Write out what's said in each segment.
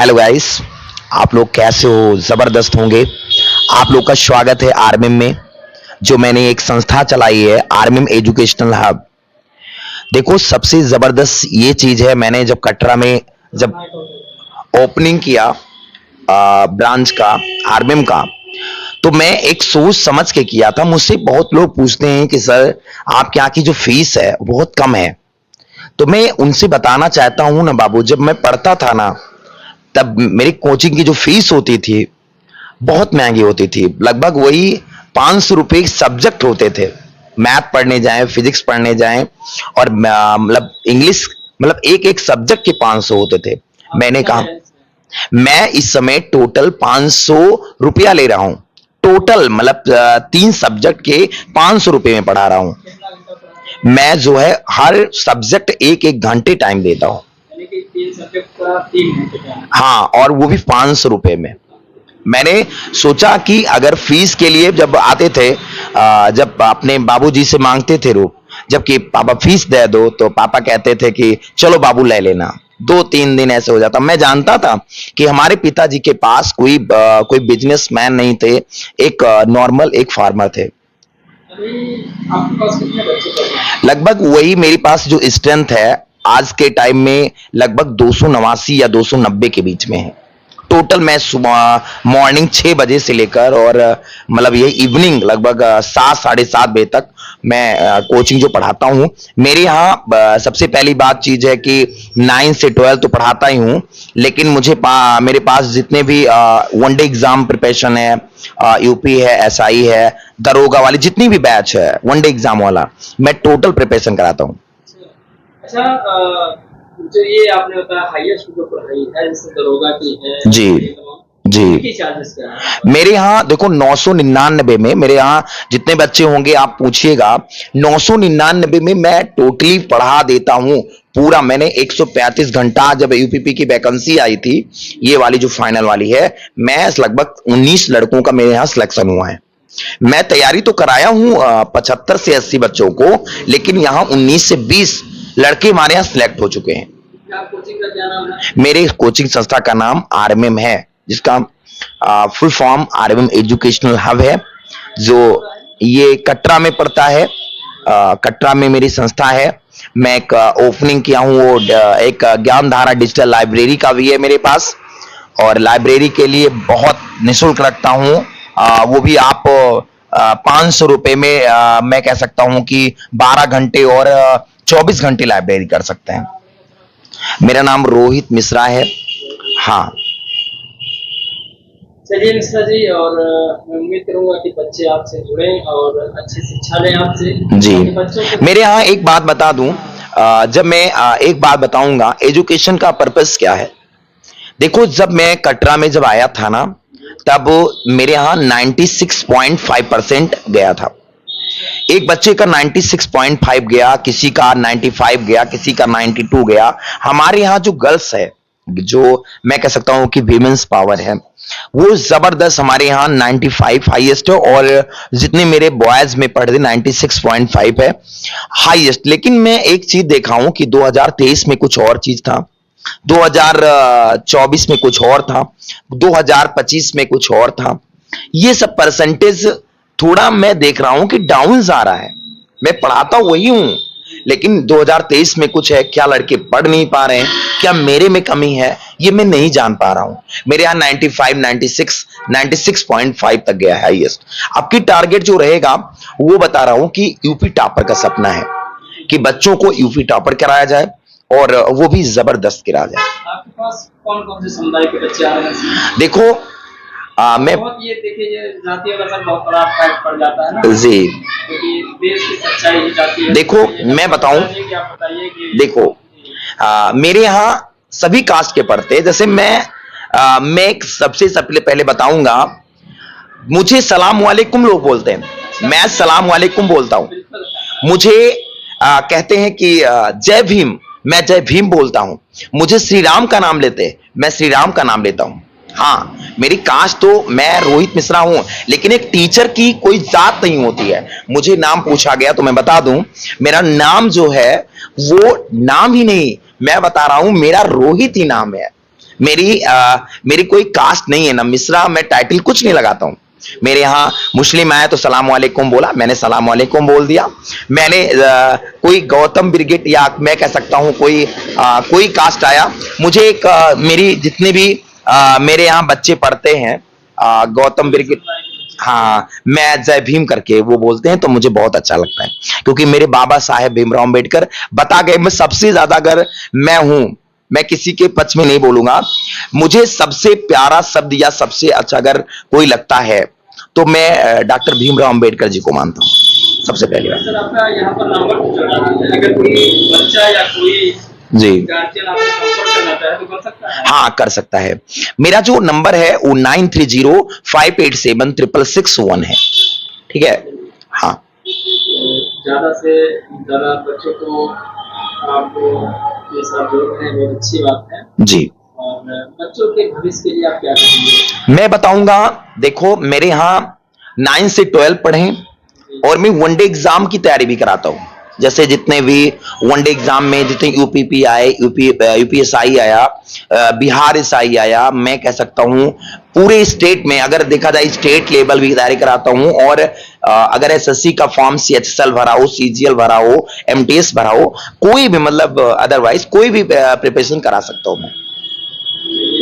Hello guys, आप लोग कैसे हो? जबरदस्त होंगे। आप लोग का स्वागत है आरएमएम में, जो मैंने एक संस्था चलाई है, आरएमएम एजुकेशनल हब। देखो, सबसे जबरदस्त ये चीज है, मैंने जब कटरा में जब ओपनिंग किया ब्रांच का, आरएमएम का, तो मैं एक सोच समझ के किया था। मुझसे बहुत लोग पूछते हैं कि सर, आपके यहाँ की जो फीस है बहुत कम है। तो मैं उनसे बताना चाहता हूं ना बाबू, जब मैं पढ़ता था ना, तब मेरी कोचिंग की जो फीस होती थी बहुत महंगी होती थी। लगभग वही 500 रुपए सब्जेक्ट होते थे। मैथ पढ़ने जाएं, फिजिक्स पढ़ने जाएं, और मतलब इंग्लिश, मतलब एक एक सब्जेक्ट के 500 होते थे। मैंने कहा मैं इस समय टोटल 500 रुपया ले रहा हूं। टोटल मतलब 3 सब्जेक्ट के 500 रुपए में पढ़ा रहा हूं। मैं जो है हर सब्जेक्ट एक एक घंटे टाइम देता हूं। 3 सब्जेक्ट का 3 घंटे। हाँ, और वो भी 500 रुपए में। मैंने सोचा कि अगर फीस के लिए जब आते थे, जब अपने बाबूजी से मांगते थे रुप, जबकि पापा फीस दे दो, तो पापा कहते थे कि चलो बाबू ले लेना। 2-3 दिन ऐसे हो जाता। मैं जानता था कि हमारे पिताजी के पास कोई बिजनेसमैन नहीं थे, एक नॉर्मल एक फार्मर थे। आपके पास कितने बच्चे? लगभग वही मेरे पास जो स्ट्रेंथ है आज के टाइम में, लगभग 289 या 290 के बीच में है। टोटल मैं सुबह मॉर्निंग 6 बजे से लेकर और मतलब ये इवनिंग लगभग 7-7:30 बजे तक मैं कोचिंग जो पढ़ाता हूँ। मेरे यहाँ सबसे पहली बात चीज है कि 9 से 12 तो पढ़ाता ही हूँ, लेकिन मेरे पास जितने भी वनडे एग्जाम प्रिपरेशन है, यूपी है, एसआई है, दरोगा वाली जितनी भी बैच है वनडे एग्जाम वाला, मैं टोटल प्रिपरेशन कराता हूँ। अच्छा, जो ये आपने बताया हाईएस्ट जो पढ़ाई है, जैसे दरोगा की है जी जी, चार्जेस क्या है? मेरे यहाँ देखो 999 में, मेरे यहाँ जितने बच्चे होंगे आप पूछिएगा, 999 में मैं टोटली पढ़ा देता हूँ पूरा। मैंने 135 घंटा, जब यूपीपी की वैकेंसी आई थी, ये वाली जो फाइनल वाली है, मैं लगभग 19 लड़कों का मेरे यहाँ सिलेक्शन हुआ है। मैं तैयारी तो कराया हूँ 75 से 80 बच्चों को, लेकिन यहाँ 19 से 20 लड़के हमारे यहाँ सिलेक्ट हो चुके हैं। कोचिंग का क्या नाम है? मेरे कोचिंग संस्था का नाम आरएमएम है, जिसका full form RMM educational hub है, जो ये कटरा में पड़ता है। कटरा में मेरी संस्था है। मैं एक ओपनिंग किया हूँ, वो एक ज्ञानधारा डिजिटल लाइब्रेरी का भी है मेरे पास, और लाइब्रेरी के लिए बहुत निःशुल्क रखता हूँ। वो भी आप 500 रुपए में मैं कह सकता हूँ कि 12 घंटे और 24 घंटे लाइब्रेरी कर सकते हैं। मेरा नाम रोहित मिश्रा है। हाँ, चलिए मिश्रा जी, और मैं उम्मीद करूंगा कि बच्चे आपसे जुड़ें और अच्छी शिक्षा लें आपसे जी। बच्चों को। मेरे यहाँ एक बात बता दूं, जब मैं एक बात बताऊंगा, एजुकेशन का पर्पस क्या है। देखो, जब मैं कटरा में जब आया था ना, तब मेरे यहाँ 96.5% गया था। एक बच्चे का 96.5 गया, किसी का 95 गया, किसी का 92 गया। हमारे यहाँ जो गर्ल्स है, जो मैं कह सकता हूं कि वीमेंस पावर है, वो जबरदस्त हमारे यहाँ 95 हाईएस्ट है, और जितने मेरे बॉयज में पढ़ रहे 96.5 है हाईएस्ट। लेकिन मैं एक चीज देखा हूं कि 2023 में कुछ और चीज था, 2024 में कुछ और था, 2025 में कुछ और था। ये सब परसेंटेज थोड़ा मैं देख रहा हूं कि डाउन आ रहा है। मैं पढ़ाता वही हूं, लेकिन 2023 में कुछ है। क्या लड़के पढ़ नहीं पा रहे हैं, क्या मेरे में कमी है, ये मैं नहीं जान पा रहा हूं। मेरे यहाँ 95, 96, 96.5 तक गया है हाईएस्ट। आपकी टारगेट जो रहेगा वो बता रहा हूं कि यूपी टॉपर का सपना है कि बच्चों को यूपी टॉपर कराया जाए, और वो भी जबरदस्त कराया जाए। आपके पास कौन कौन से समुदाय के बच्चे आ रहे हैं? देखो, मैं ये देखिए, जातीय असर बहुत बड़ा फैक्ट पड़ जाता है ना जी, क्योंकि देश की सच्चाई ही जाती है। देखो मैं बताऊं, देखो मेरे यहाँ सभी कास्ट के पढ़ते हैं। जैसे मैं एक सबसे पहले बताऊंगा, मुझे सलाम वालेकुम लोग बोलते हैं, मैं सलाम वालेकुम बोलता हूं। मुझे कहते हैं कि जय भीम, मैं जय भीम बोलता हूं। मुझे श्री राम का नाम लेते हैं, मैं श्री राम का नाम लेता हूं। हाँ, मेरी कास्ट तो मैं रोहित मिश्रा हूं, लेकिन एक टीचर की कोई जात नहीं होती है। मुझे नाम पूछा गया तो मैं बता दूं, मेरा नाम जो है वो नाम ही नहीं, मैं बता रहा हूं मेरा रोहित ही नाम है। मेरी कोई कास्ट नहीं है ना मिश्रा, मैं टाइटल कुछ नहीं लगाता हूं। मेरे यहाँ मुस्लिम आया तो सलाम वालेकुम बोला, मैंने सलाम वालेकुम बोल दिया। मैंने कोई गौतम ब्रिगेड या मैं कह सकता हूं कोई कास्ट आया, मुझे एक मेरी जितने भी मेरे यहाँ बच्चे पढ़ते हैं गौतम ब्रिगेड, हाँ मैं जय भीम करके वो बोलते हैं, तो मुझे बहुत अच्छा लगता है क्योंकि मेरे बाबा साहेब भीमराव अम्बेडकर बता गए। मैं सबसे ज्यादा अगर मैं किसी के पक्ष में नहीं बोलूंगा, मुझे सबसे प्यारा शब्द या सबसे अच्छा अगर कोई लगता है तो मैं डॉक्टर भीमराव अम्बेडकर जी को मानता हूँ सबसे पहले बात। सर आपका यहाँ पर नंबर चल रहा है, अगर कोई बच्चा या कोई जी गार्जियन आपसे संपर्क करना चाहे तो कर सकता है? हाँ कर सकता है। मेरा जो नंबर है वो 9305876661 है, ठीक है। हाँ ज्यादा से ज्यादा बच्चों को आपको ये साथ जोड़ रहे हैं, बहुत अच्छी बात है। जी, और बच्चों के भविष्य के लिए आप क्या कहेंगे? मैं बताऊंगा, देखो मेरे यहाँ 9 से 12 पढ़े और मैं वनडे एग्जाम की तैयारी भी कराता हूँ। जैसे जितने भी वनडे एग्जाम में जितने यूपीपी आए, यूपीएसआई आया, बिहार एसआई आया, मैं कह सकता हूँ पूरे स्टेट में अगर देखा जाए स्टेट लेवल भी तैयारी कराता हूँ। और अगर एसएससी का फॉर्म सीएचएसएल भरा हो, सीजीएल भरा हो, एमटीएस भरा हो, कोई भी मतलब अदरवाइज कोई भी प्रिपरेशन करा सकता हूँ मैं।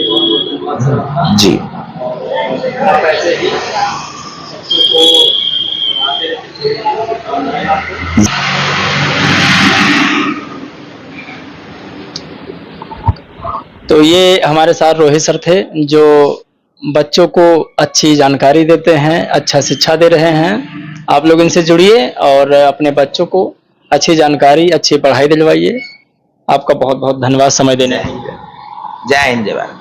बहुत धन्यवाद सर आपका। जी आप ऐसे ही बच्चों को पढ़ाते रहिए आपको। तो ये हमारे साथ रोहित सर थे जो बच्चों को अच्छी जानकारी देते हैं, अच्छा शिक्षा दे रहे हैं। आप लोग इनसे जुड़िए और अपने बच्चों को अच्छी जानकारी, अच्छी पढ़ाई दिलवाइए। आपका बहुत बहुत धन्यवाद समय देने के लिए। जय हिंद जय भारत।